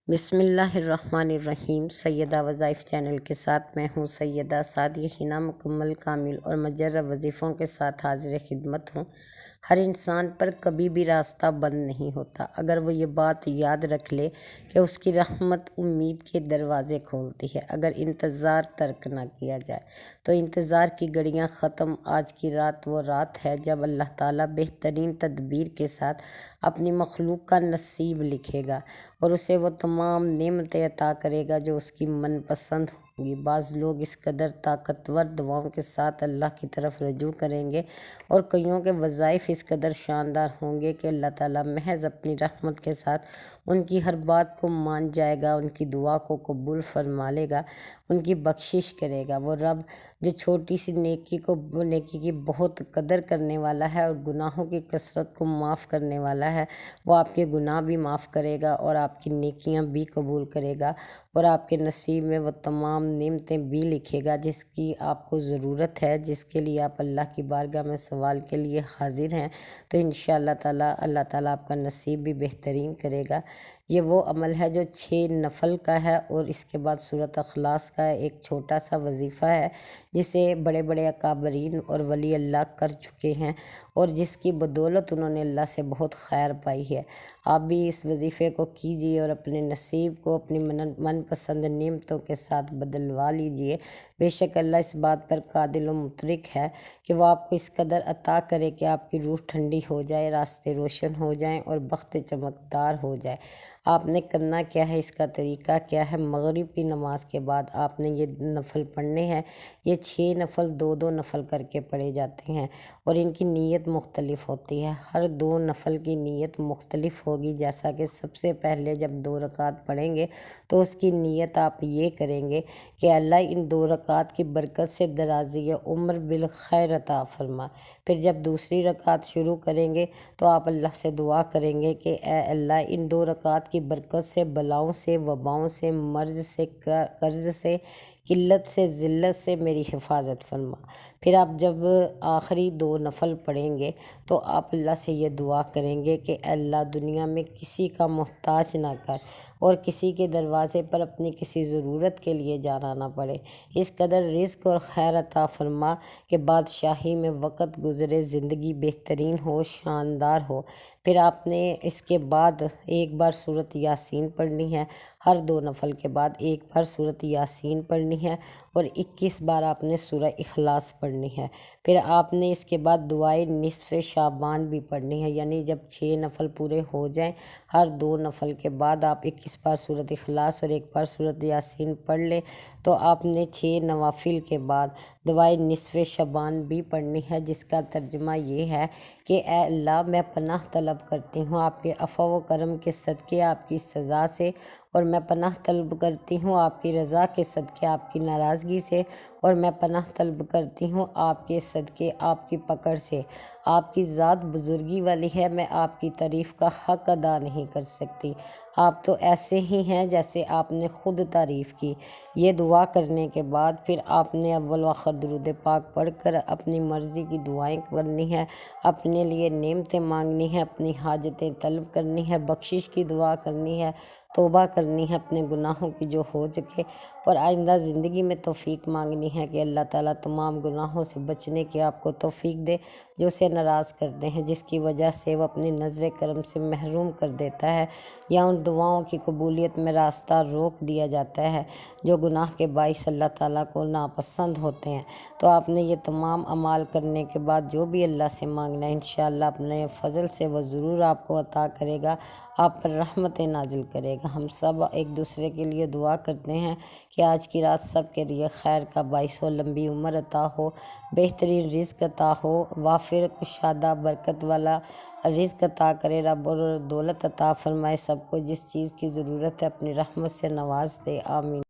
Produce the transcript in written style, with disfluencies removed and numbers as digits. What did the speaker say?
بسم اللہ الرحمن الرحیم۔ سیدہ وظائف چینل کے ساتھ میں ہوں سیدہ سعدیہ حنا، مکمل کامل اور مجرب وظیفوں کے ساتھ حاضر خدمت ہوں۔ ہر انسان پر کبھی بھی راستہ بند نہیں ہوتا اگر وہ یہ بات یاد رکھ لے کہ اس کی رحمت امید کے دروازے کھولتی ہے۔ اگر انتظار ترک نہ کیا جائے تو انتظار کی گھڑیاں ختم۔ آج کی رات وہ رات ہے جب اللہ تعالیٰ بہترین تدبیر کے ساتھ اپنی مخلوق کا نصیب لکھے گا اور اسے وہ تمام نعمتیں عطا کرے گا جو اس کی من پسند ہوں گی۔ بعض لوگ اس قدر طاقتور دعاؤں کے ساتھ اللہ کی طرف رجوع کریں گے اور کئیوں کے وظائف اس قدر شاندار ہوں گے کہ اللہ تعالیٰ محض اپنی رحمت کے ساتھ ان کی ہر بات کو مان جائے گا، ان کی دعا کو قبول فرما لے گا، ان کی بخشش کرے گا۔ وہ رب جو چھوٹی سی نیکی کی بہت قدر کرنے والا ہے اور گناہوں کی کثرت کو معاف کرنے والا ہے، وہ آپ کے گناہ بھی معاف کرے گا اور آپ کی نیکیاں بھی قبول کرے گا اور آپ کے نصیب میں وہ تمام نعمتیں بھی لکھے گا جس کی آپ کو ضرورت ہے، جس کے لیے آپ اللہ کی بارگاہ میں سوال کے لیے حاضر ہیں۔ تو انشاءاللہ تعالیٰ اللہ تعالیٰ آپ کا نصیب بھی بہترین کرے گا۔ یہ وہ عمل ہے جو 6 نفل کا ہے اور اس کے بعد سورۃ اخلاص کا ایک چھوٹا سا وظیفہ ہے جسے بڑے بڑے اکابرین اور ولی اللہ کر چکے ہیں اور جس کی بدولت انہوں نے اللہ سے بہت خیر پائی ہے۔ آپ بھی اس وظیفے کو کیجیے اور اپنے نصیب کو اپنی من پسند نعمتوں کے ساتھ بدلوا لیجیے۔ بے شک اللہ اس بات پر قادر و مدرک ہے کہ وہ آپ کو اس قدر عطا کرے کہ آپ کی روح ٹھنڈی ہو جائے، راستے روشن ہو جائیں اور بخت چمکدار ہو جائے۔ آپ نے کرنا کیا ہے، اس کا طریقہ کیا ہے؟ مغرب کی نماز کے بعد آپ نے یہ نفل پڑھنے ہیں۔ یہ 6 نفل 2 نفل کر کے پڑھے جاتے ہیں اور ان کی نیت مختلف ہوتی ہے۔ ہر 2 نفل کی نیت مختلف ہوگی، جیسا کہ سب سے پہلے جب 2 رکعت پڑھیں گے تو اس کی نیت آپ یہ کریں گے کہ اللہ ان 2 رکعت کی برکت سے درازی عمر بالخیر عطا فرما۔ پھر جب دوسری رکعت شروع کریں گے تو آپ اللہ سے دعا کریں گے کہ اے اللہ ان 2 رکعت کی برکت سے بلاؤں سے، وباؤں سے، مرض سے، قرض سے، قلت سے، ذلت سے میری حفاظت فرما۔ پھر آپ جب آخری 2 نفل پڑھیں گے تو آپ اللہ سے یہ دعا کریں گے کہ اے اللہ دنیا میں کسی کا محتاج نہ کر اور کسی کے دروازے پر اپنی کسی ضرورت کے لیے جانا نہ پڑے۔ اس قدر رزق اور خیر عطا فرما کہ بادشاہی میں وقت گزرے، زندگی بہترین ہو، شاندار ہو۔ پھر آپ نے اس کے بعد ایک بار سورۃ یاسین پڑھنی ہے، ہر 2 نفل کے بعد ایک بار سورۃ یاسین پڑھنی ہے اور 21 بار آپ نے سورہ اخلاص پڑھنی ہے۔ پھر آپ نے اس کے بعد دعائے نصف شعبان بھی پڑھنی ہے، یعنی جب 6 نفل پورے ہو جائیں، ہر 2 نفل کے بعد آپ 21 بار سورۃ اخلاص اور ایک بار سورۃ یاسین پڑھ لیں تو آپ نے 6 نوافل کے بعد دعائے نصف شعبان بھی پڑھنی ہے، جس کا ترجمہ یہ ہے کہ اے اللہ میں پناہ طلب کرتی ہوں آپ کے عفو و کرم کے صدقے آپ کی سزا سے، اور میں پناہ طلب کرتی ہوں آپ کی رضا کے صدقے آپ کی ناراضگی سے، اور میں پناہ طلب کرتی ہوں آپ کے صدقے آپ کی پکڑ سے۔ آپ کی ذات بزرگی والی ہے، میں آپ کی تعریف کا حق ادا نہیں کر سکتی۔ آپ تو ایسے ہی ہیں جیسے آپ نے خود تعریف کی۔ یہ دعا کرنے کے بعد پھر آپ نے اول و آخر درود پاک پڑھ کر اپنی مرضی کی دعائیں کرنی ہے، اپنے لیے نعمتیں مانگنی ہے، اپنی حاجتیں طلب کرنی ہے، بخشش کی دعا کرنی ہے، توبہ کرنی ہے اپنے گناہوں کی جو ہو چکے، اور آئندہ زندگی میں توفیق مانگنی ہے کہ اللہ تعالیٰ تمام گناہوں سے بچنے کی آپ کو توفیق دے جو اسے ناراض کرتے ہیں، جس کی وجہ سے وہ اپنی نظر کرم سے محروم کر دیتا ہے یا ان دعاؤں کی قبولیت میں راستہ روک دیا جاتا ہے جو گناہ کے باعث اللہ تعالیٰ کو ناپسند ہوتے ہیں۔ تو آپ نے یہ تمام اعمال کرنے کے بعد جو بھی اللہ سے مانگنا ہے انشاءاللہ اپنے فضل سے وہ ضرور آپ کو عطا کرے گا، آپ پر رحمتیں نازل کرے گا۔ ہم سب ایک دوسرے کے لیے دعا کرتے ہیں کہ آج کی رات سب کے لیے خیر کا باعث ہو، لمبی عمر عطا ہو، بہترین رزق عطا ہو، وافر کشادہ برکت والا رزق عطا کرے رب، اور دولت عطا فرمائے سب کو، جس چیز کی ضرورت ہے اپنی رحمت سے نواز دے، آمین۔